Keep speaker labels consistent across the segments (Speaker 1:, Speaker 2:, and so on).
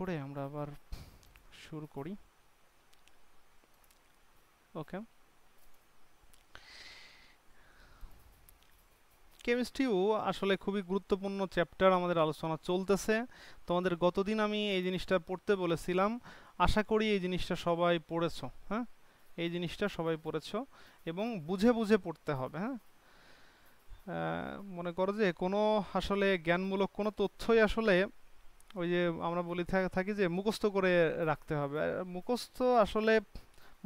Speaker 1: করে আমরা আবার শুরু করি। ওকে, কেমিস্ট্রিও আসলে খুবই গুরুত্বপূর্ণ চ্যাপ্টার, আমাদের আলোচনা চলতেছে। তোমাদের গতদিন আমি এই জিনিসটা পড়তে বলেছিলাম, আশা করি এই জিনিসটা সবাই পড়েছো। হ্যাঁ, এই জিনিসটা সবাই পড়েছো এবং বুঝে বুঝে পড়তে হবে। হ্যাঁ, মনে করো যে কোনো আসলে জ্ঞানমূলক কোনো তথ্যই আসলে ওই যে আমরা বলি থাকি যে মুখস্থ করে রাখতে হবে। মুখস্থ আসলে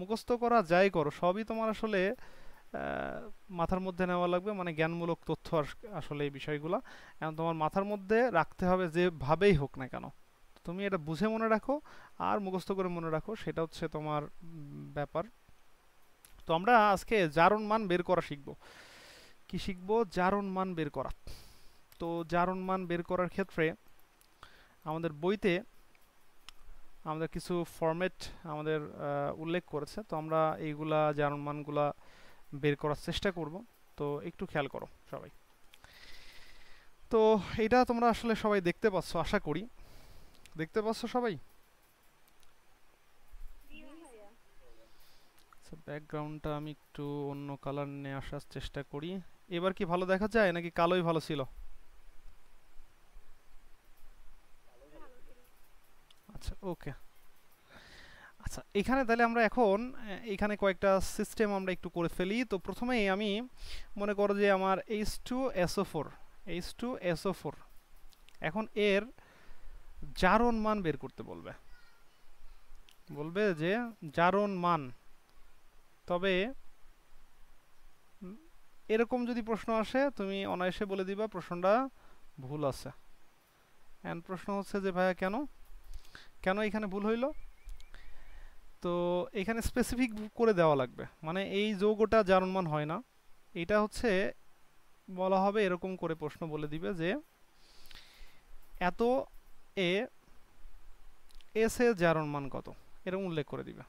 Speaker 1: মুখস্থ করা যাই করো, সবই তোমার আসলে মাথার মধ্যে নেওয়া লাগবে, মানে জ্ঞানমূলক তথ্য আসলে এই বিষয়গুলো এখন তোমার মাথার মধ্যে রাখতে হবে যেভাবেই হোক না কেন। তুমি এটা বুঝে মনে রাখো আর মুখস্থ করে মনে রাখো, সেটা হচ্ছে তোমার ব্যাপার। তো আমরা আজকে জারণ মান বের করা শিখবো। কি শিখবো? জারণ মান বের করা। তো জারণ মান বের করার ক্ষেত্রে আমাদের বইতে আমাদের কিছু ফরম্যাট আমাদের উল্লেখ করেছে, তো আমরা এইগুলা জারণ মানগুলা বের করার চেষ্টা করব। তো একটু খেয়াল করো সবাই। তো এটা তোমরা আসলে সবাই দেখতে পাচ্ছ, আশা করি দেখতে পাচ্ছ সবাই। ব্যাকগ্রাউন্ডটা আমি একটু অন্য কালার নিয়ে আসার চেষ্টা করি। এবার কি ভালো দেখা যায় নাকি কালোই ভালো ছিল? আচ্ছা, ওকে। আচ্ছা, এখানে তাহলে আমরা এখন এখানে কয়েকটা সিস্টেম আমরা একটু করে ফেলি। তো প্রথমেই আমি মনে করো যে আমার H2SO4, H2SO4, এখন এর জারণ মান বের করতে বলবে। বলবে যে জারণ মান, তবে এরকম যদি প্রশ্ন আসে তুমি অনায়াসে বলে দিবা প্রশ্নটা ভুল আছে। এন্ড প্রশ্ন হচ্ছে যে ভাইয়া কেন কেন এখানে ভুল হইল? তো এখানে স্পেসিফিক করে দেওয়া লাগবে, মানে এই যৌগটা জারণ মান হয় না, এটা হচ্ছে বলা হবে এরকম করে প্রশ্ন বলে দিবে যে এত এ এস এর জারণ মান কত, এরকম উল্লেখ করে দিবে,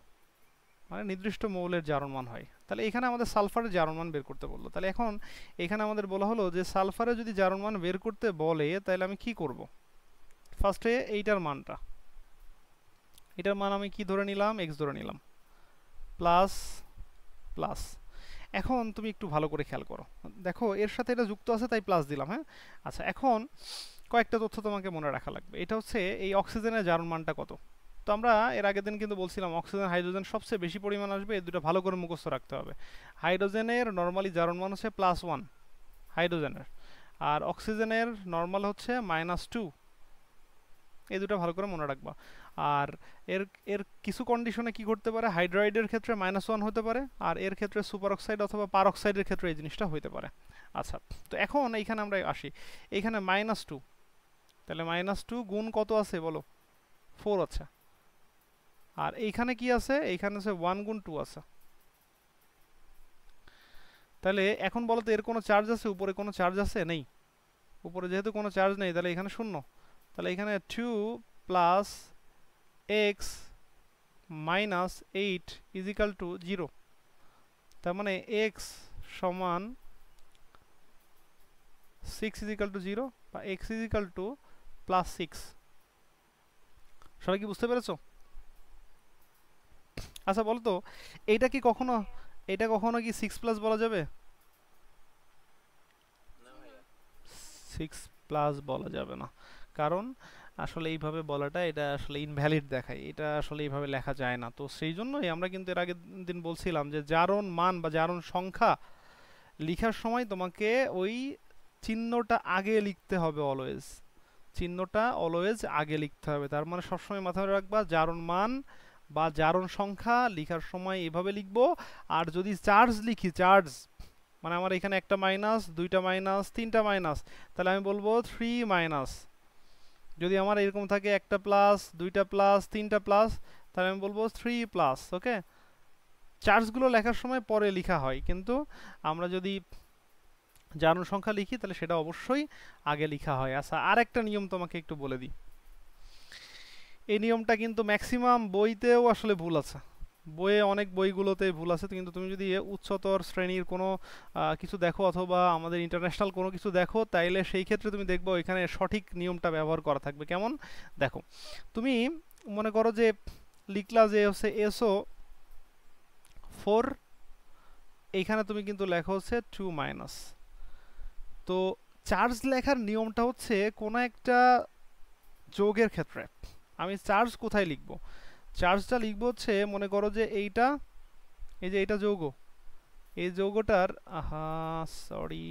Speaker 1: মানে নির্দিষ্ট মৌলের জারণ মান হয়। তাহলে এখানে আমাদের সালফারের জারণ মান বের করতে বললো। তাহলে এখন এখানে আমাদের বলা হলো যে সালফারে যদি জারণ মান বের করতে বলে তাহলে আমি কি করব? ফার্স্টে এটার মান আমি কি ধরে নিলাম? এক্স ধরে নিলাম, প্লাস প্লাস। এখন তুমি একটু ভালো করে খেয়াল করো, দেখো এর সাথে এটা যুক্ত আছে তাই প্লাস দিলাম। হ্যাঁ, আচ্ছা, এখন কয়েকটা তথ্য তোমাকে মনে রাখা লাগবে। এটা হচ্ছে এই অক্সিজেনের জারণ মানটা কত। তো আমরা এর আগের দিন কিন্তু বলছিলাম অক্সিজেন হাইড্রোজেন সবচেয়ে বেশি পরিমাণ আসবে, এই দুটো ভালো করে মুখস্থ রাখতে হবে। হাইড্রোজেনের নর্মালি জারণ মান হচ্ছে +1 হাইড্রোজেনের, আর অক্সিজেনের নর্মাল হচ্ছে -2। এই দুটো ভালো করে মনে রাখবা। আর এর এর কিছু কন্ডিশনে কি করতে পারে, হাইড্রাইডের ক্ষেত্রে -1 হতে পারে, আর এর ক্ষেত্রে সুপার অক্সাইড অথবা পার অক্সাইডের ক্ষেত্রে এই জিনিসটা হতে পারে। আচ্ছা, তো এখন এইখানে আমরা আসি, এইখানে -2, তাহলে -2 গুণ কত আছে বলো? 4 আছে। আর এইখানে কি আছে? এইখানে আছে 1 গুণ 2 আছে। তাহলে এখন বলো তো এর কোনো চার্জ আছে? উপরে কোনো চার্জ আছে? নেই। উপরে যেহেতু কোনো চার্জ নেই তাহলে এখানে শূন্য। তাহলে এখানে 2 plus x minus 8 is equal to 0। তার মানে এক্স সমান 6 ইজ ইকাল টু 0, বা এক্স ইজ ইকাল টু +6। সবাই কি বুঝতে পেরেছো? আচ্ছা বলো তো, এইটা কি কখনো এটা কখনো কি 6+ বলা যাবে? 6+ বলা যাবে না, কারণ আসলে এইভাবে বলাটা এটা আসলে ইনভ্যালিড দেখায়, এটা আসলে এইভাবে লেখা যায় না। তো সেই জন্যই আমরা কিন্তু এর আগের দিন বলছিলাম যে জারণ মান বা জারণ সংখ্যা লেখার সময় তোমাকে ওই চিহ্নটা আগে লিখতে হবে, অলওয়েজ চিহ্নটা অলওয়েজ আগে লিখতে হবে। তার মানে সবসময় মাথায় রাখবা জারণ মান বা জারণ সংখ্যা লেখার সময় এভাবে লিখবো। আর যদি চার্জ লিখি, চার্জ মানে আমার এখানে একটা মাইনাস, দুইটা মাইনাস, তিনটা মাইনাস, তাহলে আমি বলবো 3 মাইনাস। যদি আমার এরকম থাকে একটা প্লাস, দুইটা প্লাস, তিনটা প্লাস, তাহলে আমি বলবো 3 প্লাস। ওকে, চার্জগুলো লেখার সময় পরে লেখা হয়, কিন্তু আমরা যদি জারণ সংখ্যা লিখি তাহলে সেটা অবশ্যই আগে লেখা হয়। আচ্ছা, আর একটা নিয়ম তোমাকে একটু বলে দিই। এই নিয়মটা কিন্তু ম্যাক্সিমাম বইতেও আসলে ভুল আছে, বইয়ে অনেক বইগুলোতে ভুল আছে, কিন্তু তুমি যদি উচ্চতর শ্রেণীর কোনো কিছু দেখো অথবা আমাদের ইন্টারন্যাশনাল কোনো কিছু দেখো, তাইলে সেই ক্ষেত্রে তুমি দেখবো এখানে সঠিক নিয়মটা ব্যবহার করা থাকবে। কেমন? দেখো, তুমি মনে করো যে লিখলা যে হচ্ছে এসও 4, এইখানে তুমি কিন্তু লেখা হচ্ছে 2 মাইনাস। তো চার্জ লেখার নিয়মটা হচ্ছে কোনো একটা যোগের ক্ষেত্রে আমি চার্জ কোথায় লিখব? চার্জটা লিখব হচ্ছে, মনে করো যে এইটা, এই যে এইটা যৌগ, এই যৌগটার সরি,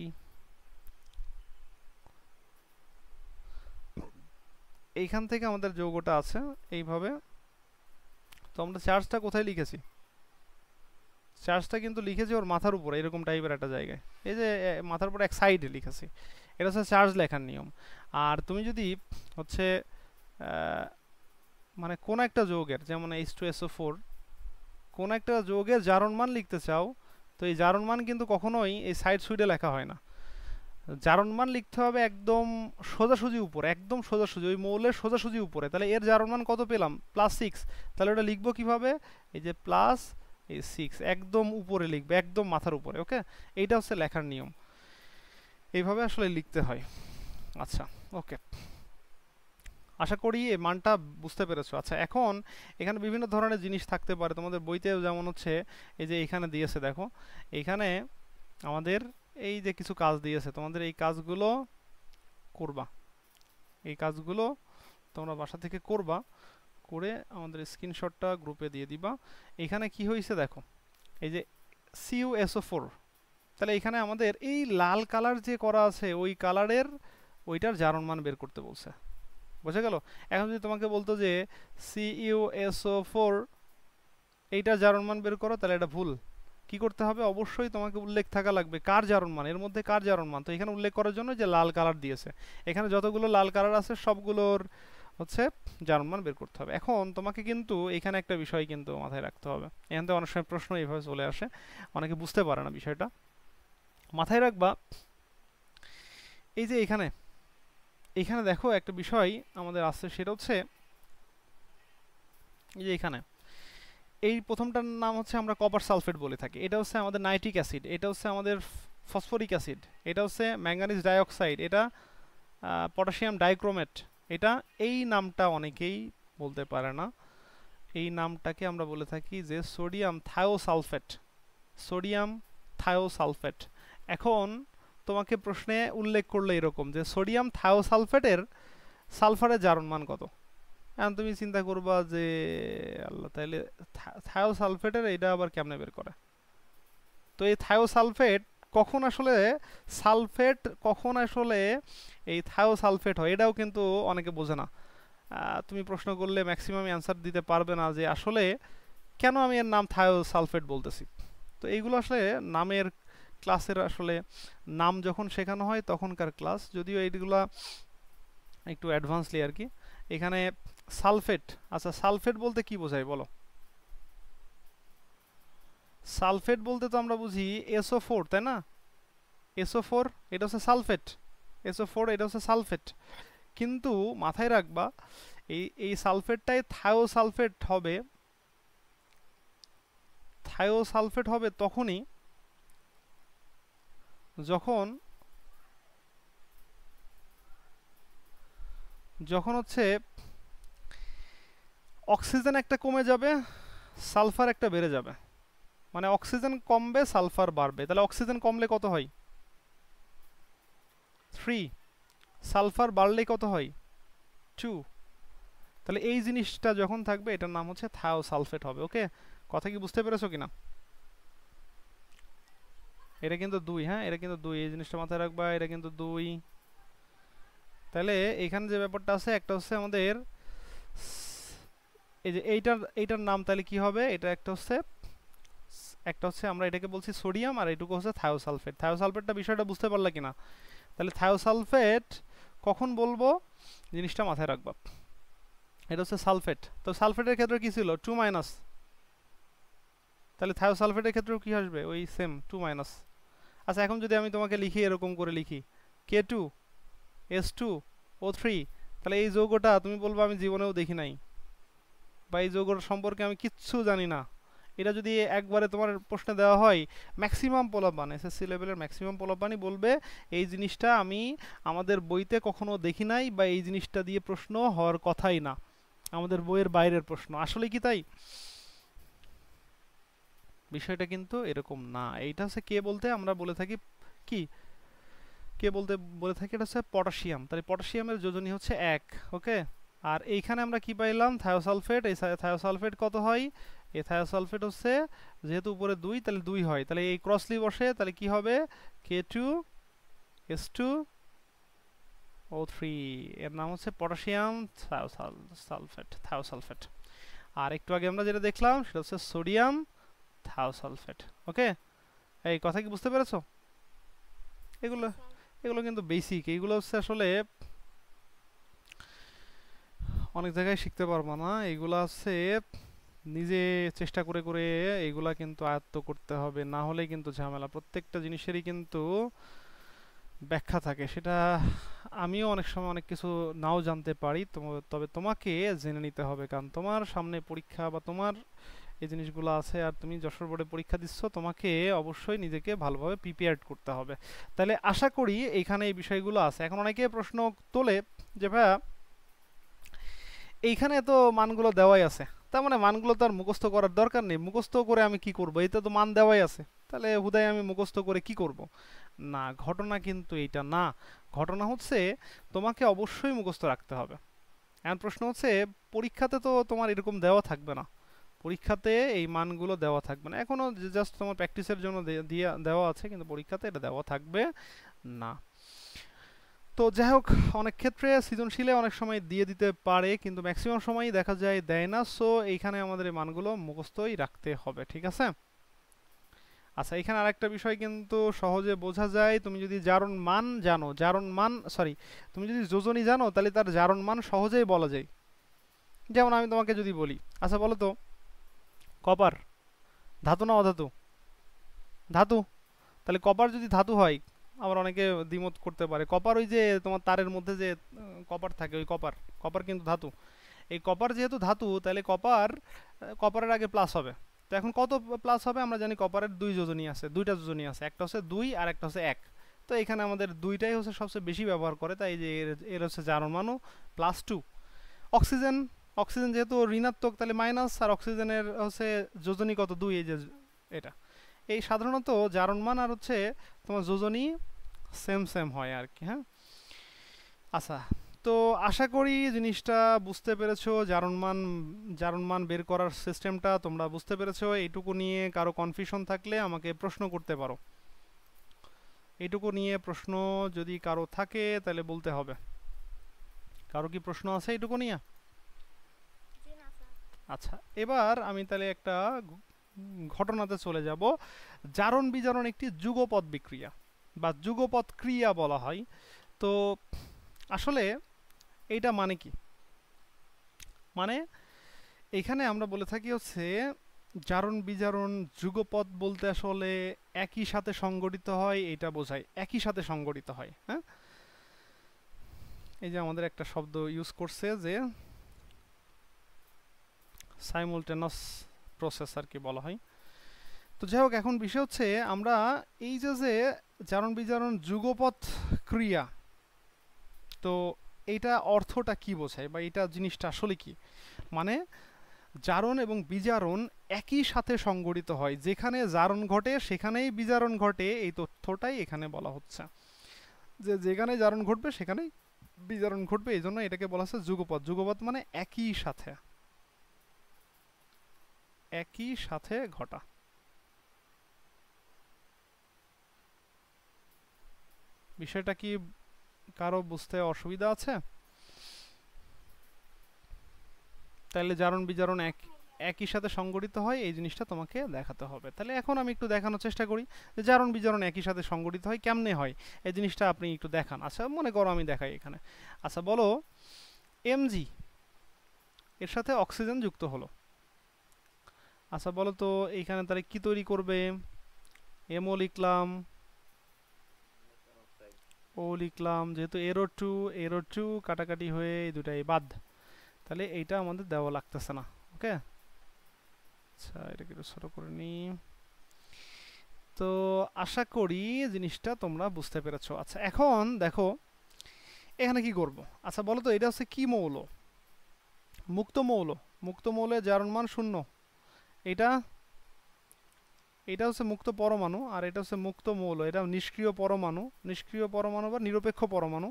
Speaker 1: এইখান থেকে আমাদের যৌগটা আছে এইভাবে। তো আমরা চার্জটা কোথায় লিখেছি? চার্জটা কিন্তু লিখেছি ওর মাথার উপরে, এরকম টাইপের একটা জায়গায়, এই যে মাথার উপরে এক সাইডে লিখেছি। এটা হচ্ছে চার্জ লেখার নিয়ম। আর তুমি যদি হচ্ছে মানে কোন একটা যৌগের, যেমন H2SO4, কোন একটা যৌগের জারণ মান লিখতে চাও, তো এই জারণ মান কিন্তু কখনোই এই সাইড সুইডে লেখা হয় না। জারণ মান লিখতে হবে একদম সোজাসুজি উপরে, একদম সোজাসুজি ওই মৌলের সোজাসুজি উপরে। তাহলে এর জারণ মান কত পেলাম? +6। তাহলে ওটা লিখবো কিভাবে? এই যে প্লাস এই 6 একদম উপরে লিখবে, একদম মাথার উপরে। ওকে, এইটা হচ্ছে লেখার নিয়ম, এইভাবে আসলে লিখতে হয়। আচ্ছা, ওকে, আশা করি এই মানটা বুঝতে পেরেছো। আচ্ছা, এখন এখানে বিভিন্ন ধরনের জিনিস থাকতে পারে তোমাদের বইতেও, যেমন হচ্ছে এই যে এখানে দিয়েছে, দেখো এইখানে আমাদের এই যে কিছু কাজ দিয়েছে, তোমাদের এই কাজগুলো করবা, এই কাজগুলো তোমরা বাসা থেকে করবা, করে আমাদের স্ক্রিনশটটা গ্রুপে দিয়ে দিবা। এখানে কি হয়েছে দেখো, এই যে CuSO4, তাহলে এখানে আমাদের এই লাল কালার যে করা আছে ওই কালারের ওইটার জারণ মান বের করতে বলছে। বোঝা গেল? এখন যদি তোমাকে বলতো যে CuSO4 এইটার জারণ মান বের করো, তাহলে এটা ভুল। কি করতে হবে? অবশ্যই তোমাকে উল্লেখ থাকা লাগবে কার জারণ মান, এর মধ্যে কার জারণ মান। তো এখানে উল্লেখ করার জন্য যে লাল কালার দিয়েছে, এখানে যতগুলো লাল কালার আছে সবগুলোর হচ্ছে জারণ মান বের করতে হবে। এখন তোমাকে কিন্তু এখানে একটা বিষয় কিন্তু মাথায় রাখতে হবে, এখান থেকে অনেক সময় প্রশ্ন এইভাবে চলে আসে, অনেকে বুঝতে পারে না বিষয়টা। মাথায় রাখবা এই যে এখানে, এখানে দেখো একটা বিষয় আমাদের আছে, সেটা হচ্ছে এই যে এখানে এই প্রথমটার নাম হচ্ছে আমরা কপার সালফেট বলে থাকি, এটা হচ্ছে আমাদের নাইট্রিক অ্যাসিড, এটা হচ্ছে আমাদের ফসফরিক অ্যাসিড, এটা হচ্ছে ম্যাঙ্গানিজ ডাইঅক্সাইড, এটা পটাশিয়াম ডাইক্রোমেট। এটা এই নামটা অনেকেই বলতে পারে না, এই নামটাকে আমরা বলে থাকি যে সোডিয়াম থায়োসালফেট, সোডিয়াম থায়োসালফেট। এখন তোমাকে প্রশ্নে উল্লেখ করলে এরকম যে সোডিয়াম থায়োসালফেটের সালফারের জারণ মান কত? এখন তুমি চিন্তা করবা যে আল্লাহ, তাহলে থায়োসালফেটের এটা আবার কেমনে বের করে? তো এই থায়োসালফেট কখন আসলে সালফেট, কখন আসলে এই থায়োসালফেট হয়, এটাও কিন্তু অনেকে বোঝে না। তুমি প্রশ্ন করলে ম্যাক্সিমাম অ্যান্সার দিতে পারবে না যে আসলে কেন আমি এর নাম থায়োসালফেট বলতেছি। তো এইগুলো আসলে নামের ক্লাসের আসলে নাম যখন শেখানো হয় তখনকার ক্লাস, যদিও এইগুলা একটু অ্যাডভান্সলি আর কি। এখানে সালফেট, আচ্ছা সালফেট বলতে কি বোঝায় বলো? সালফেট বলতে তো আমরা বুঝি SO4, তাই না? SO4 এটা হচ্ছে সালফেট, SO4 এটা হচ্ছে সালফেট। কিন্তু মাথায় রাখবা এই সালফেটটাই থায়োসালফেট হবে, থায়োসালফেট হবে তখনই যখন যখন হচ্ছে অক্সিজেন একটা কমে যাবে, সালফার একটা বেড়ে যাবে। মানে অক্সিজেন কমবে, সালফার বাড়বে। তাহলে অক্সিজেন কমলে কত হয়? 3। সালফার বাড়লে কত হয়? 2। তাহলে এই জিনিসটা যখন থাকবে এটার নাম হচ্ছে থায়োসালফেট হবে। ওকে, কথা কি বুঝতে পেরেছো কিনা? এটা কিন্তু 2, হ্যাঁ এটা কিন্তু 2, এই জিনিসটা মাথায় রাখবা, এটা কিন্তু 2। তাহলে এখানে যে ব্যাপারটা আছে, একটা হচ্ছে আমাদের এই যে এইটার নাম তাহলে কি হবে? এটা একটা হচ্ছে আমরা এটাকে বলছি সোডিয়াম, আর এইটুকু হচ্ছে থায়োসালফেট। থায়োসালফেটটা বিষয়টা বুঝতে পারলা কিনা? তাহলে থায়োসালফেট কখন বলবো জিনিসটা মাথায় রাখবা। এটা হচ্ছে সালফেট, তো সালফেটের ক্ষেত্রে কি ছিল? 2 মাইনাস। তাহলে থায়োসালফেটের ক্ষেত্রেও কি আসবে? ওই সেম 2 মাইনাস। আচ্ছা, এখন যদি আমি তোমাকে লিখি এরকম করে লিখি K2S2O3, তাহলে এই যৌগটা তুমি বলবো আমি জীবনেও দেখি নাই, বা এই যৌগটা সম্পর্কে আমি কিচ্ছু জানি না, এটা যদি একবারে তোমার প্রশ্নে দেওয়া হয়, ম্যাক্সিমাম পোলাপান এসএসসি লেভেলের ম্যাক্সিমাম পোলাপানই বলবে এই জিনিসটা আমি আমাদের বইতে কখনো দেখি নাই, বা এই জিনিসটা দিয়ে প্রশ্ন হওয়ার কথাই না, আমাদের বইয়ের বাইরের প্রশ্ন। আসলে কি তাই? বিষয়টা কিন্তু এরকম না। এইটা হচ্ছে কে বলতে আমরা বলে থাকি কি, কে বলতে বলে থাকি, এটা হচ্ছে পটাশিয়াম। তাহলে পটাশিয়ামের যোজনী হচ্ছে 1। ওকে, আর এইখানে আমরা কি পাইলাম, থায়োসালফেট। এই থায়োসালফেট কত হয়, এই থায়োসালফেট হচ্ছে যেহেতু উপরে 2 তাহলে 2 হয়, তাহলে এই ক্রসলি বসে, তাহলে কি হবে K2S2O3, এর নাম হচ্ছে পটাশিয়াম থায়োসালফেট। আর একটু আগে আমরা যেটা দেখলাম সেটা হচ্ছে সোডিয়াম থায়োসালফেট। ওকে, এই কথা কি বুঝতে পেরেছো? এগুলো এগুলো কিন্তু বেসিক, এইগুলো হচ্ছে আসলে অনেক জায়গায় শিখতে পারবো না, এইগুলা হচ্ছে নিজে চেষ্টা করে করে এইগুলা কিন্তু আয়ত্ত করতে হবে, না হলে কিন্তু ঝামেলা। প্রত্যেকটা জিনিসেরই কিন্তু ব্যাখ্যা থাকে, সেটা আমিও অনেক সময় অনেক কিছু নাও জানতে পারি, তবে তোমাকে জেনে নিতে হবে, কারণ তোমার সামনে পরীক্ষা বা তোমার এই জিনিসগুলো আছে, আর তুমি যশোর বোর্ডে পরীক্ষা দিচ্ছ, তোমাকে অবশ্যই নিজেকে ভালোভাবে প্রিপেয়ার্ড করতে হবে। তাহলে আশা করি এইখানে এই বিষয়গুলো আছে। এখন অনেকে প্রশ্ন তোলে যে ভাইয়া এইখানে তো মানগুলো দেওয়াই আছে, তার মানে মানগুলো তো আর মুখস্থ করার দরকার নেই, মুখস্থ করে আমি কি করব, এতে তো মান দেওয়াই আছে, তাহলে হুদায় আমি মুখস্থ করে কি করব? না, ঘটনা কিন্তু এইটা না। ঘটনা হচ্ছে তোমাকে অবশ্যই মুখস্থ রাখতে হবে। এখন প্রশ্ন হচ্ছে পরীক্ষাতে তো তোমার এরকম দেওয়া থাকবে না, পরীক্ষাতে এই মানগুলো দেওয়া থাকবে না, এখনো জাস্ট তোমার প্র্যাকটিসের জন্য দেওয়া আছে, কিন্তু পরীক্ষাতে এটা দেওয়া থাকবে না। তো যাই হোক, অনেক ক্ষেত্রে সৃজনশীলে অনেক সময় দিয়ে দিতে পারে, কিন্তু ম্যাক্সিমাম সময়ই দেখা যায় দেয় না। সো এইখানে আমাদের এই মানগুলো মুখস্থই রাখতে হবে, ঠিক আছে? আচ্ছা, এখানে আরেকটা বিষয় কিন্তু সহজে বোঝা যায়, তুমি যদি জারণ মান জানো, তুমি যদি যোজনী জানো, তাহলে তার জারণ মান সহজেই বলা যায়। যেমন আমি তোমাকে যদি বলি, আচ্ছা বলো তো, কপার ধাতু না অধাতু? ধাতু। তাহলে কপার যদি ধাতু হয়, আবার অনেকে দ্বিমত করতে পারে, কপার ওই যে তোমার তারের মধ্যে যে কপার থাকে, ওই কপার, কপার কিন্তু ধাতু। এই কপার যেহেতু ধাতু, তাহলে কপারের আগে প্লাস হবে। তো এখন কত প্লাস হবে? আমরা জানি কপারের দুইটা যোজনী আছে, একটা হচ্ছে 2 আর একটা হচ্ছে 1। তো এখানে আমাদের দুইটাই হচ্ছে সবচেয়ে বেশি ব্যবহার করে, তাই যে এর হচ্ছে জারণ মানও +2। অক্সিজেন, অক্সিজেন যেহেতু ঋণাত্মক, তাহলে মাইনাস, আর অক্সিজেনের হচ্ছে যোজনী কত, 2, এই যে এটা। এই সাধারণত জারণ মান আর হচ্ছে তোমার যোজনী সেম সেম হয় আর কি, হ্যাঁ। আচ্ছা, তো আশা করি জিনিসটা বুঝতে পেরেছো, জারণ মান বের করার সিস্টেমটা তোমরা বুঝতে পেরেছো। এইটুকু নিয়ে কারো কনফিউশন থাকলে আমাকে প্রশ্ন করতে পারো, এইটুকু নিয়ে প্রশ্ন যদি কারো থাকে তাহলে বলতে হবে। কারো কি প্রশ্ন আছে এইটুকু নিয়ে? আচ্ছা, এবার আমি তাহলে একটা ঘটনাতে চলে যাব। জারণ বিজারণ একটি যুগপৎ বিক্রিয়া বা যুগপৎ ক্রিয়া বলা হয়। তো আসলে এইটা মানে কি? মানে এখানে আমরা বলে থাকি হচ্ছে জারণ বিজারণ যুগপৎ বলতে আসলে একই সাথে সংগঠিত হয়, এটা বোঝায় একই সাথে সংগঠিত হয়, হ্যাঁ। এই যে আমাদের একটা শব্দ ইউজ করছে যে সাইমultaneous প্রসেস আর কি বলা হয়। তো যাই হোক, এখন বিষয় হচ্ছে আমরা এই যে জারণ বিজারণ যুগপৎ ক্রিয়া, তো এইটা অর্থটা কি বোঝায় বা এটা জিনিসটা আসলে কি? মানে জারণ এবং বিজারণ একই সাথে সংগঠিত হয়, যেখানে জারণ ঘটে সেখানেই বিজারণ ঘটে, এই তথ্যটাই এখানে বলা হচ্ছে, যে যেখানে জারণ ঘটবে সেখানেই বিজারণ ঘটবে, এই জন্য এটাকে বলা হচ্ছে যুগপৎ। যুগপৎ মানে একই সাথে, একই সাথে ঘটা। বিষয়টা কি কারো বুঝতে অসুবিধা আছে? তাহলে জারণ বিজারণ একই সাথে সংগঠিত হয়, এই জিনিসটা তোমাকে দেখাতে হবে। তাহলে এখন আমি একটু দেখানোর চেষ্টা করি যে জারণ বিজারণ একই সাথে সংগঠিত হয় কেমনে হয়, এই জিনিসটা আপনি একটু দেখান। আচ্ছা, মনে করো আমি দেখাই এখানে। আচ্ছা বলো, Mg এর সাথে অক্সিজেন যুক্ত হলো। আচ্ছা বলো তো এইখানে তাহলে কি তৈরি করবে? MO লিখলাম, ও লিখলাম, যেহেতু এরো টু কাটাকাটি হয়ে এই দুটাই বাদ, তাহলে এইটা আমাদের দেওয়া লাগতেছে না। ওকে, আচ্ছা এটাকে একটু ছোট করে নিই। তো আশা করি জিনিসটা তোমরা বুঝতে পেরেছো। আচ্ছা এখন দেখো এখানে কি করব। আচ্ছা বলো তো এটা হচ্ছে কি মৌল? মুক্ত মৌল। মুক্ত মৌলের জারণ মান শূন্য। এটা এটা হচ্ছে মুক্ত পরমাণু আর এটা হচ্ছে মুক্ত মৌল। এটা নিষ্ক্রিয় পরমাণু, নিষ্ক্রিয় পরমাণু বা নিরপেক্ষ পরমাণু।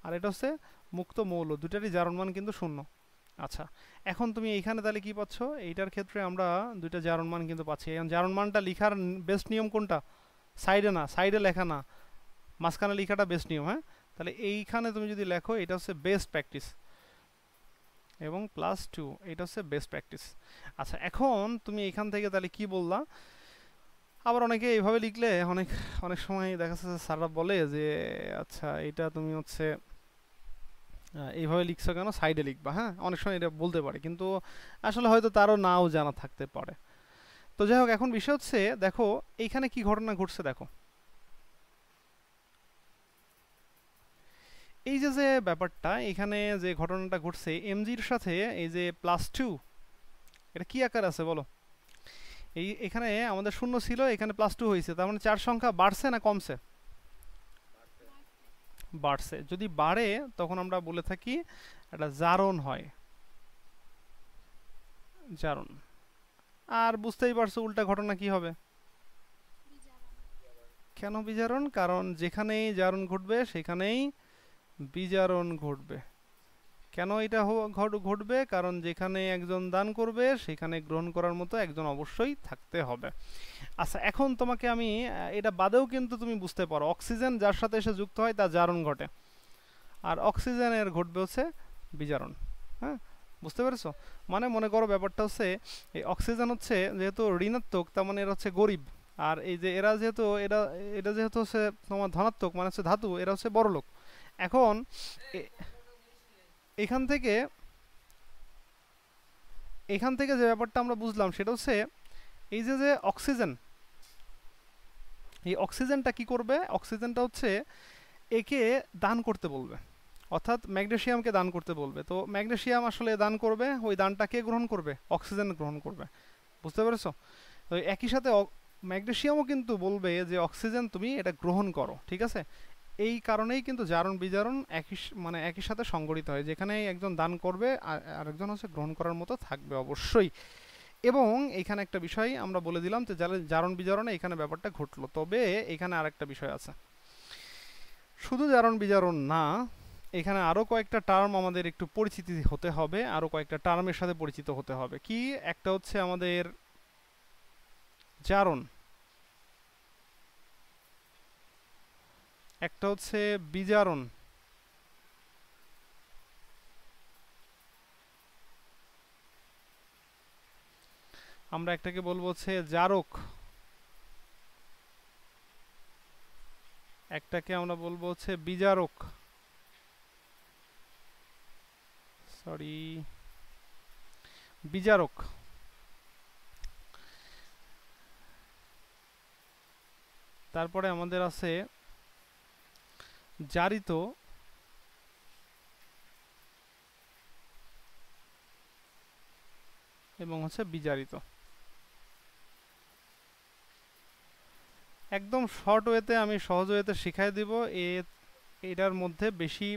Speaker 1: আর এটা হচ্ছে মুক্ত মৌল, দুটারই জারণ মান কিন্তু শূন্য। আচ্ছা এখন তুমি এইখানে তাহলে কি পাচ্ছ? এইটার ক্ষেত্রে আমরা দুইটা জারণ মান কিন্তু পাচ্ছি। এখন জারণ মানটা লিখার বেস্ট নিয়ম কোনটা? সাইডে না, সাইডে লেখা না, মাঝখানে লেখাটা বেস্ট নিয়ম। হ্যাঁ তাহলে এইখানে তুমি যদি লেখো এটা হচ্ছে বেস্ট প্র্যাকটিস এবং +2 এটা হচ্ছে বেস্ট প্র্যাকটিস। আচ্ছা এখন তুমি এখান থেকে তাহলে কি বললা? আবার অনেকে এইভাবে লিখলে অনেক অনেক সময় দেখা যাচ্ছে স্যাররা বলে যে আচ্ছা এটা তুমি হচ্ছে এইভাবে লিখছো কেন, সাইডে লিখবা। হ্যাঁ অনেক সময় এটা বলতে পারে, কিন্তু আসলে হয়তো তারও নাও জানা থাকতে পারে। তো যাই হোক এখন বিষয় হচ্ছে দেখো এইখানে কি ঘটনা ঘটছে দেখো। এই যে যে ব্যাপারটা এখানে যে ঘটনাটা ঘটছে এমজির সাথে এই যে +2 এটা কি আকার আছে বলো? এই এখানে আমাদের শূন্য ছিল, এখানে +2 হয়েছে, তার মানে 4 সংখ্যা বাড়ছে না কমছে? বাড়ছে। যদি বাড়ে তখন আমরা বলে থাকি একটা জারণ হয়, জারণ। আর বুঝতেই পারছো উল্টা ঘটনা কি হবে? কেন বিজারণ? কারণ যেখানেই জারণ ঘটবে সেখানেই বিজারণ ঘটবে। কেন এটা ঘটবে? কারণ যেখানে একজন দান করবে সেখানে গ্রহণ করার মতো একজন অবশ্যই থাকতে হবে। আচ্ছা এখন তোমাকে আমি এটা বাদেও কিন্তু তুমি বুঝতে পারো অক্সিজেন যার সাথে এসে যুক্ত হয় তার জারণ ঘটে, আর অক্সিজেনের ঘটবে হচ্ছে বিজারণ। হ্যাঁ বুঝতে পেরেছো? মানে মনে করো ব্যাপারটা হচ্ছে এই অক্সিজেন হচ্ছে যেহেতু ঋণাত্মক তার মানে এরা হচ্ছে গরিব, আর এই যে এরা যেহেতু এটা এটা যেহেতু হচ্ছে তোমার ধনাত্মক মানে হচ্ছে ধাতু, এরা হচ্ছে বড়লোক। এখন এখান থেকে এখান থেকে যে ব্যাপারটা আমরা বুঝলাম সেটা হচ্ছে এই যে যে অক্সিজেন, এই অক্সিজেনটা কি করবে? অক্সিজেনটা হচ্ছে একে দান করতে বলবে, অর্থাৎ ম্যাগনেসিয়ামকে দান করতে বলবে। তো ম্যাগনেসিয়াম আসলে দান করবে, ওই দানটা কে গ্রহণ করবে? অক্সিজেন গ্রহণ করবে। বুঝতে পেরেছো? তো একই সাথে ম্যাগনেসিয়ামও কিন্তু বলবে যে অক্সিজেন তুমি এটা গ্রহণ করো, ঠিক আছে? এই কারণেই কিন্তু জারণ বিজারণ একই মানে একই সাথে সংগঠিত হয়, যেখানে একজন দান করবে আর আরেকজন হচ্ছে গ্রহণ করার মতো থাকবে অবশ্যই। এবং এখানে একটা বিষয় আমরা বলে দিলাম যে জারণ বিজারণে এখানে ব্যাপারটা ঘটলো। তবে এখানে আরেকটা বিষয় আছে, শুধু জারণ বিজারণ না, এখানে আরো কয়েকটা টার্ম আমাদের একটু পরিচিতি হতে হবে, আরো কয়েকটা টার্মের সাথে পরিচিত হতে হবে। কি? একটা হচ্ছে আমাদের জারণ, একটা হচ্ছে বিজারণ, আমরা একটাকে বলবো হচ্ছে জারক, একটাকে আমরা বলবো হচ্ছে বিজারক, সরি বিজারক। তারপরে আমাদের আছে জারিত এবং হচ্ছে বিজারিত। একদম শর্ট ওয়েতে আমি সহজ ওয়েতে শিখাই দিব। এটার মধ্যে বেশি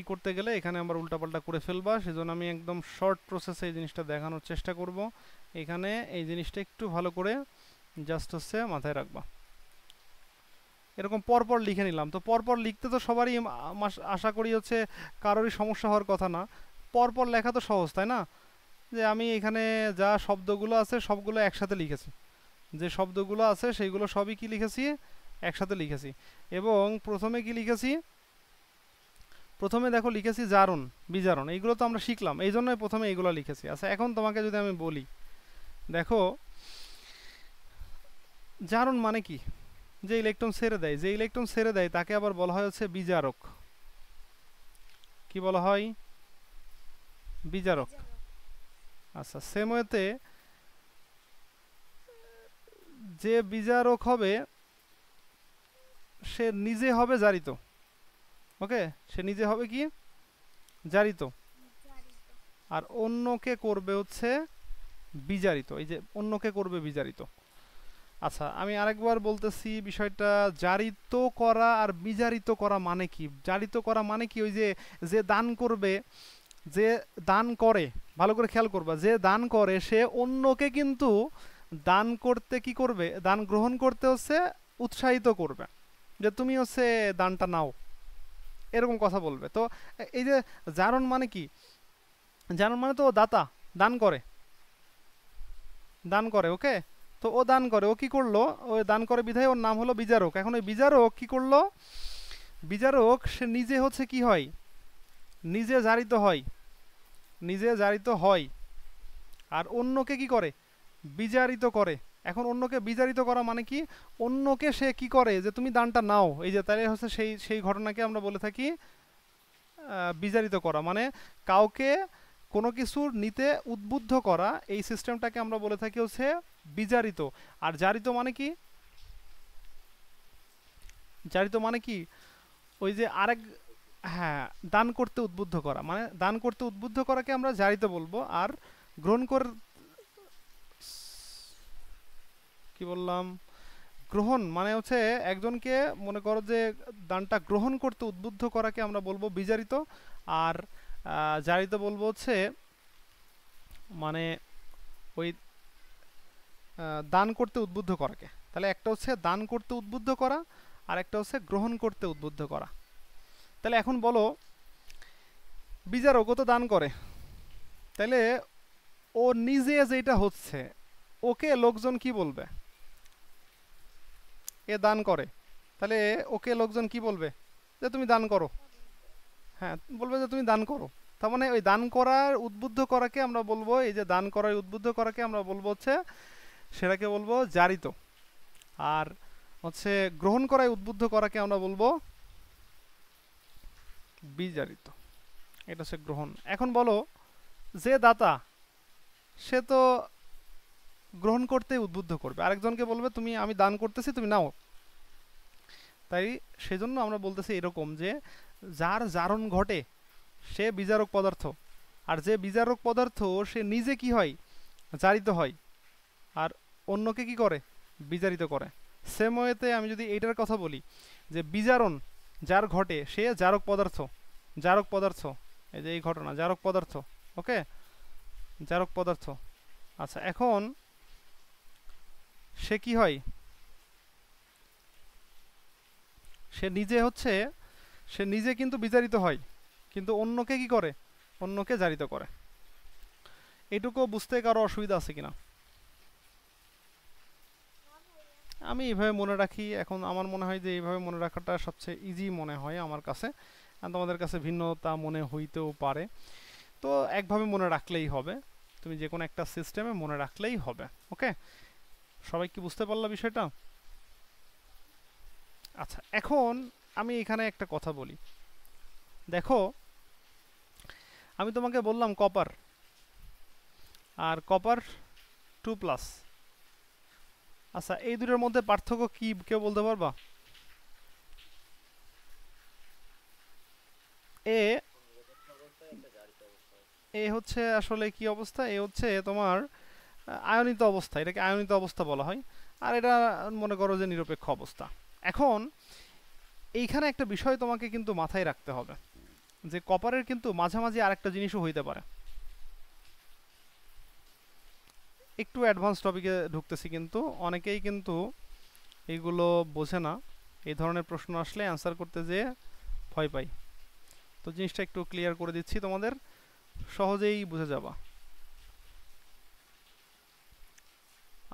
Speaker 1: করতে গেলে এখানে আমরা উল্টাপাল্টা করে ফেলবা, সেজন্য আমি একদম শর্ট প্রসেসে এই জিনিসটা দেখানোর চেষ্টা করব। এখানে এই জিনিসটা একটু ভালো করে জাস্ট হচ্ছে মাথায় রাখবা। এরকম পরপর লিখে নিলাম। তো পরপর লিখতে তো সবারই আশা করি হচ্ছে কারোরই সমস্যা হওয়ার কথা না। পরপর লেখা তো সহজ, তাই না? যে আমি এখানে যা শব্দগুলো আছে সবগুলো একসাথে লিখেছি, যে শব্দগুলো আছে সেইগুলো সবই কি লিখেছি? একসাথে লিখেছি। এবং প্রথমে কি লিখেছি? প্রথমে দেখো লিখেছি জারণ বিজারণ, এইগুলো তো আমরা শিখলাম, এই জন্যই প্রথমে এইগুলো লিখেছি। আচ্ছা এখন তোমাকে যদি আমি বলি দেখো জারণ মানে কি? যে ইলেকট্রন ছেড়ে দেয়, যে ইলেকট্রন ছেড়ে দেয় তাকে আবার বলা হয় হচ্ছে বিজারক। কি বলা হয়? বিজারক। আচ্ছা সেম ওয়েতে যে বিজারক হবে সে নিজে হবে জারিত। ওকে, সে নিজে হবে কি? জারিত। আর অন্যকে করবে হচ্ছে বিজারিত। এই যে অন্যকে করবে বিজারিত। আচ্ছা আমি আরেকবার বলতেছি বিষয়টা, জারিত করা আর বিজারিত করা মানে কি? জারিত করা মানে কি, ওই যে যে দান করবে, যে দান করে, ভালো করে খেয়াল করবা, যে দান করে সে অন্যকে কিন্তু দান করতে কি করবে, দান গ্রহণ করতে হচ্ছে উৎসাহিত করবে, যে তুমি হচ্ছে দানটা নাও, এরকম কথা বলবে। তো এই যে জারণ মানে কি, জারণ মানে তো ও দাতা, দান করে, দান করে, ওকে। তো ও দান করে, ও কি করলো, ও দান করে বিধায় ওর নাম হলো বিচারক। এখন ওই বিচারক কি করলো, বিচারক সে নিজে হচ্ছে কি হয়, নিজে জারিত হয়, নিজে জারিত হয়, আর অন্যকে কি করে, বিচারিত করে। এখন অন্যকে বিচারিত করা মানে কি, অন্যকে সে কি করে যে তুমি দানটা নাও, এই যে তাহলে হচ্ছে সেই সেই ঘটনাকে আমরা বলে থাকি বিচারিত করা, মানে কাউকে কোনো কিছুর নিতে উদ্বুদ্ধ করা, এই সিস্টেমটাকে আমরা বলে থাকি হচ্ছে বিচারিত। আর জারিত মানে কি, জারিত মানে কি, ওই যে আরেক, হ্যাঁ, দান করতে উদ্বুদ্ধ করা, মানে দান করতে উদ্বুদ্ধ করাকে আমরা জারিত বলবো। আর গ্রহণ কর, কি বললাম, গ্রহণ মানে হচ্ছে একজনকে মনে করো যে দানটা গ্রহণ করতে উদ্বুদ্ধ করাকে আমরা বলবো বিজারিত। আর জারিত বলবো হচ্ছে মানে ওই দান করতে উদ্বুদ্ধ করাকে। তাহলে একটা হচ্ছে দান করতে উদ্বুদ্ধ করা, আর একটা হচ্ছে গ্রহণ করতে উদ্বুদ্ধ করা। তাহলে এখন বলো, বিচারক ও তো দান করে, তাহলে ও নিজে যেটা হচ্ছে, ওকে লোকজন কি বলবে, এ দান করে, তাহলে ওকে লোকজন কি বলবে, যে তুমি দান করো, হ্যাঁ বলবে যে তুমি দান করো। তার মানে ওই দান করার উদ্বুদ্ধ করাকে আমরা বলবো, এই যে দান করার উদ্বুদ্ধ করাকে আমরা বলবো হচ্ছে, সেটাকে বলবো জারিত। আর হচ্ছে গ্রহণ করায় উদ্বুদ্ধ করাকে আমরা বলবো বিজারিত। এটা হচ্ছে গ্রহণ। এখন বলো, যে দাতা সে তো গ্রহণ করতে উদ্বুদ্ধ করবে, আরেকজনকে বলবে তুমি, আমি দান করতেছি তুমি নাও। তাই সেজন্য আমরা বলতেছি এরকম যে যার জারণ ঘটে সে বিজারক পদার্থ, আর যে বিজারক পদার্থ সে নিজে কি হয়, জারিত হয়, আর অন্যকে কি করে, বিজারিত করে। সেম ওয়েতে আমি যদি এইটার কথা বলি, যে বিজারণ যার ঘটে সে জারক পদার্থ, জারক পদার্থ, এই যে এই ঘটনা জারক পদার্থ, ওকে, জারক পদার্থ। আচ্ছা এখন সে কি হয়, সে নিজে হচ্ছে, সে নিজে কিন্তু বিচারিত হয়, কিন্তু অন্যকে কি করে, অন্যকে জারিত করে। এইটুকু বুঝতে কারো অসুবিধা আছে কিনা? আমি এইভাবে মনে রাখি, এখন আমার মনে হয় যে এইভাবে মনে রাখাটা সবচেয়ে ইজি মনে হয় আমার কাছে, আর তোমাদের কাছে ভিন্নতা মনে হইতেও পারে। তো একভাবে মনে রাখলেই হবে, তুমি যে কোনো একটা সিস্টেমে মনে রাখলেই হবে, ওকে। সবাই কি বুঝতে পারলা বিষয়টা? আচ্ছা এখন আমি এখানে একটা কথা বলি, দেখো আমি তোমাকে বললাম কপার, আর কপার 2+, আচ্ছা এই দুটোর মধ্যে পার্থক্য কি কেউ বলতে পারবা? এ এ হচ্ছে আসলে কি অবস্থা, এ হচ্ছে তোমার আয়নিত অবস্থা, এটাকে আয়নিত অবস্থা বলা হয়। আর এটা মনে করো যে নিরপেক্ষ অবস্থা। এখন এইখানে একটা বিষয় তোমাকে কিন্তু মাথায় রাখতে হবে, যে কপারের কিন্তু মাঝামাঝি আরেকটা জিনিসও হইতে পারে। একটু অ্যাডভান্স টপিকে ঢুকতেছি, কিন্তু অনেকেই কিন্তু এইগুলো বোঝে না, এই ধরনের প্রশ্ন আসলে অ্যান্সার করতে যেয়ে ভয় পাই। তো জিনিসটা একটু ক্লিয়ার করে দিচ্ছি তোমাদের, সহজেই বুঝে যাবা।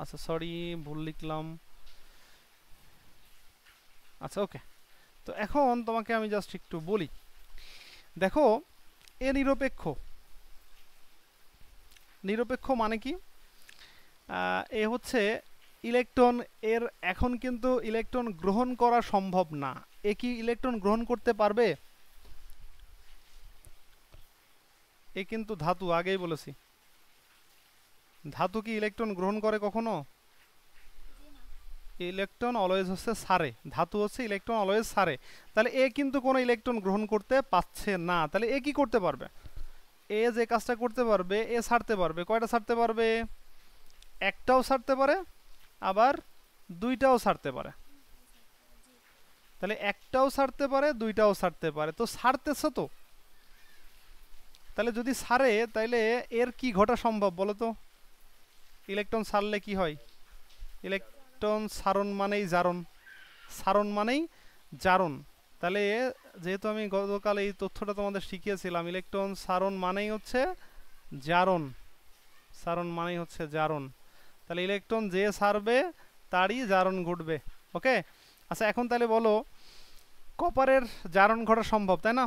Speaker 1: আচ্ছা সরি ভুল লিখলাম, আচ্ছা ওকে। তো এখন তোমাকে আমি জাস্ট একটু বলি, দেখো এ নিরপেক্ষ, নিরপেক্ষ মানে কি, এ হচ্ছে ইলেকট্রন, এর এখন কিন্তু ইলেকট্রন গ্রহণ করা সম্ভব না। এ কি ইলেকট্রন গ্রহণ করতে পারবে? এ কিন্তু ধাতু, আগেই বলেছি, ধাতু কি ইলেকট্রন গ্রহণ করে কখনো? ইলেকট্রন অলওয়েজ হচ্ছে সারে, ধাতু হচ্ছে ইলেকট্রন অলওয়েজ সারে। তাহলে এ কিন্তু কোনো ইলেকট্রন গ্রহণ করতে পারছে না, তাহলে এ কি করতে পারবে? এ যে কাজটা করতে পারবে, এ ছাড়তে পারবে কয়টা ছাড়তে পারবে? একটাও ছাড়তে পারে, আবার দুইটাও ছাড়তে পারে। তাহলে একটাও ছাড়তে পারে, দুইটাও ছাড়তে পারে, তো ছাড়তেছে তো। তাহলে যদি ছাড়ে তাইলে এর কি ঘটা সম্ভব বলো তো? ইলেকট্রন ছাড়লে কি হয়? ইলেকট্রন ছাড়ন মানেই জারণ, ছাড়ন মানেই জারণ। তাহলে যেহেতু আমি গতকাল এই তথ্যটা তোমাদের শিখিয়েছিলাম, ইলেকট্রন ছাড়ন মানেই হচ্ছে জারণ, ছাড়ন মানেই হচ্ছে জারণ। তাহলে ইলেকট্রন যে ছাড়বে তারই জারণ ঘটবে। ওকে, আচ্ছা এখন তাহলে বলো কপারের জারণ ঘটা সম্ভব তাই না?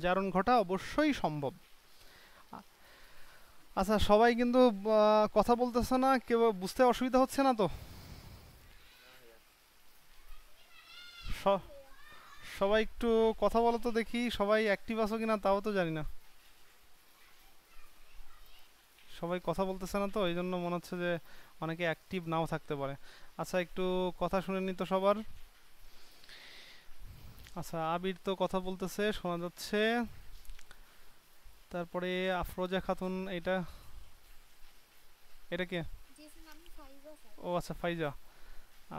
Speaker 1: জারণ ঘটা অবশ্যই সম্ভব। আচ্ছা সবাই কিন্তু কথা বলতেছে না, কেউ বুঝতে অসুবিধা হচ্ছে না তো? স- সবাই একটু কথা বলো তো দেখি, সবাই অ্যাক্টিভ আছো কিনা তাও তো জানি না। সবাই কথা বলতেছে না তো, এই জন্য মনে হচ্ছে যে অনেকে অ্যাক্টিভ নাও থাকতে পারে। আচ্ছা একটু কথা শুনে নি তো সবার। আচ্ছা আবির তো কথা বলতেছে, শোনা যাচ্ছে। তারপরে আফরোজা খাতুন, এটা এটা কে? ও আচ্ছা ফাইজা।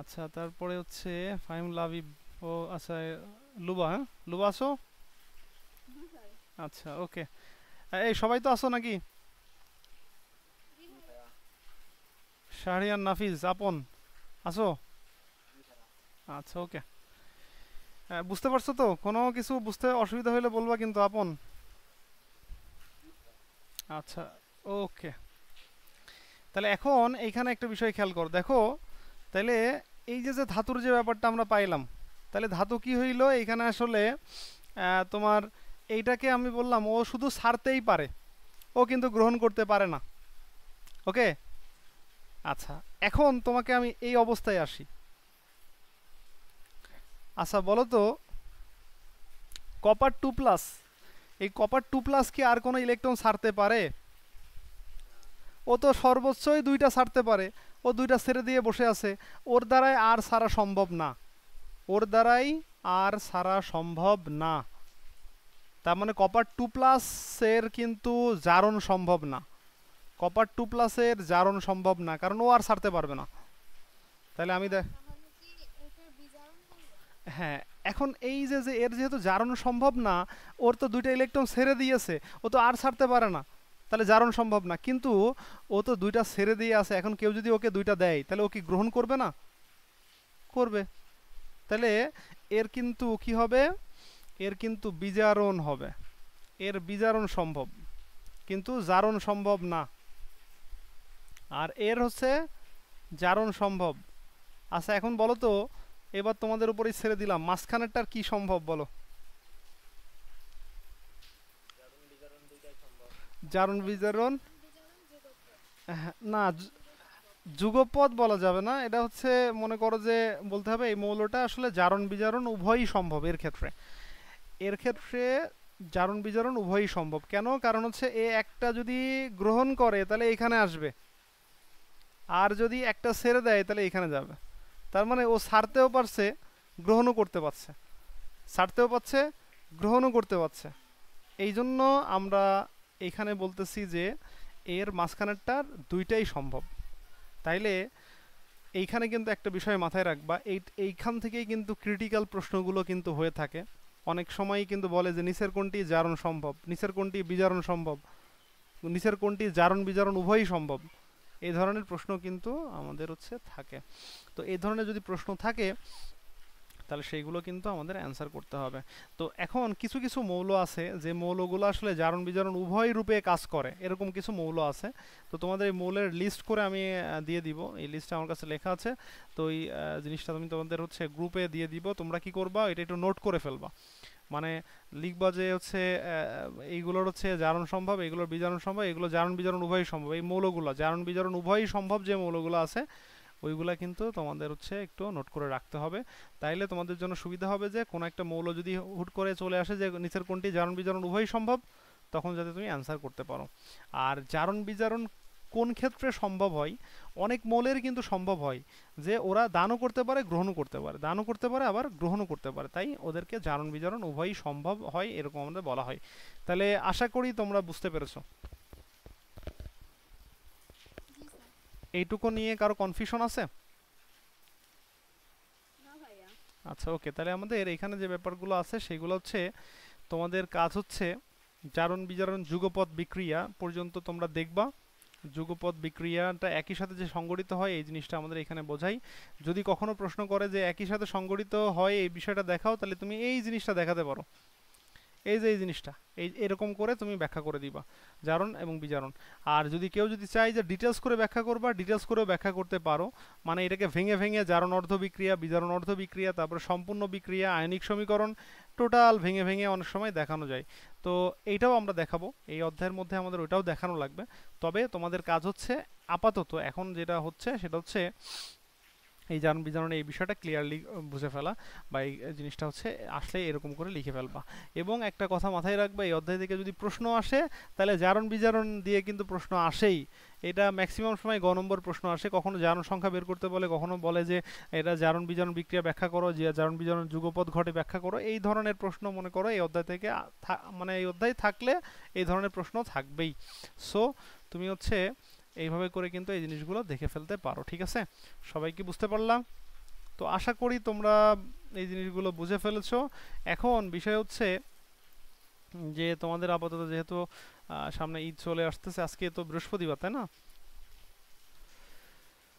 Speaker 1: আচ্ছা তারপরে হচ্ছে ফাহিম লাবিব। ও আচ্ছা লুবা, হ্যাঁ লুবা আছো? আচ্ছা ওকে। এই সবাই তো আছো নাকি? শাহরিয়ার নাফিজ আপন আছো? আচ্ছা ওকে। বুঝতে পারছো তো? কোনো কিছু বুঝতে অসুবিধা হলে বলবা কিন্তু আপন। আচ্ছা ওকে। তাহলে এখন এইখানে একটা বিষয় খেয়াল করো, দেখো তাহলে এই যে যে ধাতুর যে ব্যাপারটা আমরা পাইলাম, তাহলে ধাতু কি হইলো এইখানে আসলে তোমার এইটাকে আমি বললাম ও শুধু ছাড়তেই পারে, ও কিন্তু গ্রহণ করতে পারে না। ওকে, আচ্ছা এখন তোমাকে আমি এই অবস্থায় আসি। আচ্ছা বলো তো কপার টু প্লাস, এই কপার টু প্লাস কি আর কোনো ইলেকট্রন ছাড়তে পারে? ও তো সর্বোচ্চই দুইটা ছাড়তে পারে, ও দুইটা ছেড়ে দিয়ে বসে আছে, ওর দ্বারাই আর ছাড়া সম্ভব না, ওর দ্বারাই আর ছাড়া সম্ভব না। তার মানে কপার টু প্লাসের কিন্তু জারণ সম্ভব না, কপার টু প্লাসের জারণ সম্ভব না, কারণ ও আর ছাড়তে পারবে না। তাহলে আমি দেখ, হ্যাঁ এখন এই যে যে এর যেহেতু জারণ সম্ভব না, ওর তো দুইটা ইলেকট্রন ছেড়ে দিয়েছে, ও তো আর ছাড়তে পারে না, তাহলে জারণ সম্ভব না। কিন্তু ও তো দুইটা ছেড়ে দিয়ে আছে, এখন কেউ যদি ওকে দুইটা দেয় তাহলে ও কি গ্রহণ করবে না? করবে। তাহলে এর কিন্তু কি হবে? এর কিন্তু বিজারণ হবে, এর বিজারণ সম্ভব, কিন্তু জারণ সম্ভব না। আর এর হচ্ছে জারণ সম্ভব। আচ্ছা এখন বলো তো, এবার তোমাদের উপরেই ছেড়ে দিলাম, মাঝখানেরটার কি সম্ভব বলো? জারণ বিজারণ, না যুগপৎ বলা যাবে না, এটা হচ্ছে মনে করো যে বলতে হবে এই মৌলটা আসলে জারণ বিজারণ উভয়ই সম্ভব এর ক্ষেত্রে। এর ক্ষেত্রে জারণ বিজারণ উভয়ই সম্ভব। কেন? কারণ হচ্ছে এ একটা যদি গ্রহণ করে তাহলে এখানে আসবে, আর যদি একটা ছেড়ে দেয় তাহলে এখানে যাবে। তার মানে ও ছাড়তেও পারছে, গ্রহণও করতে পারছে, ছাড়তেও পারছে, গ্রহণও করতে পারছে। এই জন্য আমরা এইখানে বলতেছি যে এর মাঝখানেরটার দুইটাই সম্ভব। তাইলে এইখানে কিন্তু একটা বিষয় মাথায় রাখবা, এইখান থেকেই কিন্তু ক্রিটিক্যাল প্রশ্নগুলো কিন্তু হয়ে থাকে। অনেক সময়ই কিন্তু বলে যে নিচের কোনটি জারণ সম্ভব, নিচের কোনটি বিজারণ সম্ভব, নিচের কোনটি জারণ বিজারণ উভয়ই সম্ভব, এই ধরনের প্রশ্ন কিন্তু আমাদের হচ্ছে থাকে। তো এই ধরনের যদি প্রশ্ন থাকে তাহলে সেইগুলো কিন্তু আমাদের অ্যান্সার করতে হবে। তো এখন কিছু কিছু মৌল আছে যে মৌলগুলো আসলে জারণ বিজারণ উভয় রূপে কাজ করে, এরকম কিছু মৌল আছে। তো তোমাদের এই মৌলের লিস্ট করে আমি দিয়ে দিব, এই লিস্টটা আমার কাছে লেখা আছে। তো এই জিনিসটা আমি তোমাদের হচ্ছে গ্রুপে দিয়ে দিব, তোমরা কি করবা এটা একটু নোট করে ফেলবা। মানে লিখবা যে হচ্ছে এইগুলোর হচ্ছে জারণ সম্ভব, এইগুলোর বিজারণ সম্ভব, এগুলো জারণ বিজারণ উভয়ই সম্ভব, এই মৌলগুলো জারণ বিজারণ উভয়ই সম্ভব যে মৌলগুলো আছে ওইগুলা কিন্তু তোমাদের হচ্ছে একটু নোট করে রাখতে হবে। তাইলে তোমাদের জন্য সুবিধা হবে যে কোনো একটা মৌল যদি হুট করে চলে আসে যে নিচের কোনটি জারণ বিজারণ উভয়ই সম্ভব, তখন যাতে তুমি অ্যান্সার করতে পারো। আর জারণ বিজারণ কোন ক্ষেত্রে সম্ভব হয়, অনেক মৌলের কিন্তু সম্ভব হয় যে ওরা দানও করতে পারে গ্রহণও করতে পারে, দানও করতে পারে আবার গ্রহণও করতে পারে, তাই ওদেরকে জারণ বিজারণ উভয়ই সম্ভব হয় এরকম আমাদের বলা হয়। তাহলে আশা করি তোমরা বুঝতে পেরেছো।
Speaker 2: জি স্যার।
Speaker 1: এইটুকু নিয়ে কারো কনফিউশন আছে?
Speaker 2: না ভাইয়া।
Speaker 1: আচ্ছা ওকে, তাহলে আমাদের এখানে যে ব্যাপারগুলো আছে সেগুলো হচ্ছে তোমাদের কাজ হচ্ছে জারণ বিজারণ যুগপৎ বিক্রিয়া পর্যন্ত তোমরা দেখবা। যুগপৎ বিক্রিয়াটা একই সাথে যে সংগঠিত হয় এই জিনিসটা আমাদের এখানে বোঝাই। যদি কখনো প্রশ্ন করে যে একই সাথে সংগঠিত হয় এই বিষয়টা দেখাও, তাহলে তুমি এই জিনিসটা দেখাতে পারো, এই যে এই জিনিসটা এই এরকম করে তুমি ব্যাখ্যা করে দিবা জারণ এবং বিজারণ। আর যদি কেউ যদি চায় যে ডিটেলস করে ব্যাখ্যা করবা, ডিটেলস করেও ব্যাখ্যা করতে পারো, মানে এটাকে ভেঙে ভেঙে জারণ অর্ধ বিক্রিয়া বিজারণ অর্ধ বিক্রিয়া তারপরে সম্পূর্ণ বিক্রিয়া আয়নিক সমীকরণ টোটাল ভেঙে ভেঙে অনেক সময় দেখানো যায়। তো এইটাও আমরা দেখাবো, এই অধ্যায়ের মধ্যে আমাদের ওইটাও দেখানো লাগবে। তবে তোমাদের কাজ হচ্ছে আপাতত এখন যেটা হচ্ছে সেটা হচ্ছে এই জারণ বিজারণের এই বিষয়টা ক্লিয়ারলি বুঝে ফেলা, বা এই জিনিসটা হচ্ছে আসলে এরকম করে লিখে ফেলবা। এবং একটা কথা মাথায় রাখবা, এই অধ্যায় থেকে যদি প্রশ্ন আসে তাহলে জারণ বিজারণ দিয়ে কিন্তু প্রশ্ন আসেই। এটা ম্যাক্সিমাম সময় গ নম্বর প্রশ্ন আসে, কখনো জারণ সংখ্যা বের করতে বলে, কখনো বলে যে এটা জারণ বিজারণ বিক্রিয়া ব্যাখ্যা করো, যে জারণ বিজারণ যুগপৎ ঘটে ব্যাখ্যা করো। এই ধরনের প্রশ্ন মনে করো এই অধ্যায় থেকে মানে এই অধ্যায় থাকলে এই ধরনের প্রশ্ন থাকবেই। সো তুমি হচ্ছে এইভাবে করে কিন্তু এই জিনিসগুলো দেখে ফেলতে পারো, ঠিক আছে? সবাই কি বুঝতে পারলাম? তো আশা করি তোমরা এই জিনিসগুলো বুঝে ফেলেছো। এখন বিষয় হচ্ছে যে তোমাদের আপাতত যেহেতু সামনে ঈদ চলে আসতেছে, আজকে তো বৃহস্পতিবার তাই না?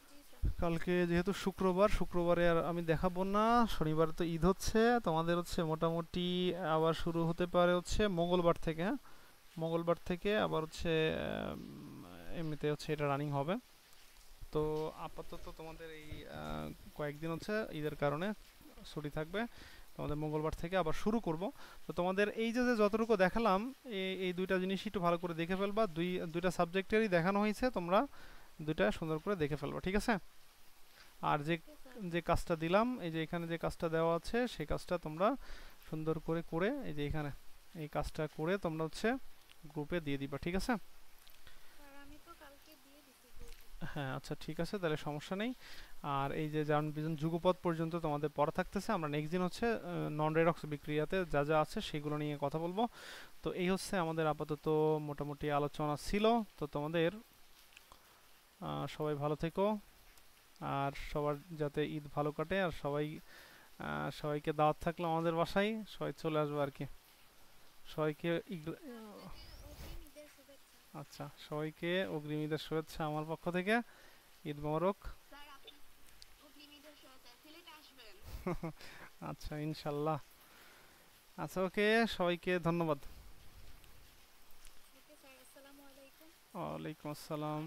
Speaker 2: জি স্যার।
Speaker 1: কালকে যেহেতু শুক্রবার, শুক্রবারে আর আমি দেখাবো না, শনিবারে তো ঈদ হচ্ছে, তোমাদের হচ্ছে মোটামুটি আবার শুরু হতে পারে হচ্ছে মঙ্গলবার থেকে, হ্যাঁ মঙ্গলবার থেকে আবার হচ্ছে এমনিতে হচ্ছে এটা রানিং হবে। তো আপাতত তোমাদের এই কয়েকদিন হচ্ছে ঈদের কারণে ছুটি থাকবে, তোমাদের মঙ্গলবার থেকে আবার শুরু করব। তো তোমাদের এই যে যে যতটুকু দেখালাম এই দুইটা জিনিসই একটু ভালো করে দেখে ফেলবা, দুইটা সাবজেক্টেরই দেখানো হয়েছে, তোমরা দুইটা সুন্দর করে দেখে ফেলবা, ঠিক আছে? আর যে
Speaker 2: ওকে স্যার।
Speaker 1: যে কাজটা দিলাম, এই যে এখানে যে কাজটা দেওয়া আছে সেই কাজটা তোমরা সুন্দর করে করে এই যে এখানে এই কাজটা করে তোমরা হচ্ছে গ্রুপে দিয়ে দিবা, ঠিক আছে?
Speaker 2: স্যার আমি তো কালকে দিয়ে দিছি গ্রুপে।
Speaker 1: হ্যাঁ আচ্ছা ঠিক আছে, তাহলে সমস্যা নেই। আর এই যে জারণ বিজারণ যুগপৎ পর্যন্ত তোমাদের পড়া থাকতেছে, আমরা নেক্সট দিন হচ্ছে নন রেডক্স বিক্রিয়াতে যা যা আছে সেগুলো নিয়ে কথা বলবো। তো এই হচ্ছে আমাদের আপাতত মোটামুটি আলোচনা ছিল। তো তোমাদের সবাই ভালো থেকো, আর সবার যাতে ঈদ ভালো কাটে, আর সবাইকে দাওয়াত থাকলো আমাদের বাসায়, সবাই চলে আসবে আর কি। সবাইকে
Speaker 2: স্যার আপনাকে অগ্রিম ঈদের শুভেচ্ছা।
Speaker 1: আচ্ছা সবাইকে অগ্রিম ঈদের শুভেচ্ছা আমার পক্ষ থেকে। ঈদ মোবারক।
Speaker 2: স্যার আপনি অগ্রিম ঈদের শুভেচ্ছা। সিলেটে আসবেন।
Speaker 1: আচ্ছা ইনশাল্লাহ। আচ্ছা ওকে, সবাইকে ধন্যবাদ।
Speaker 2: ওকে স্যার, আসসালামু আলাইকুম।
Speaker 1: ওয়ালাইকুম আসসালাম।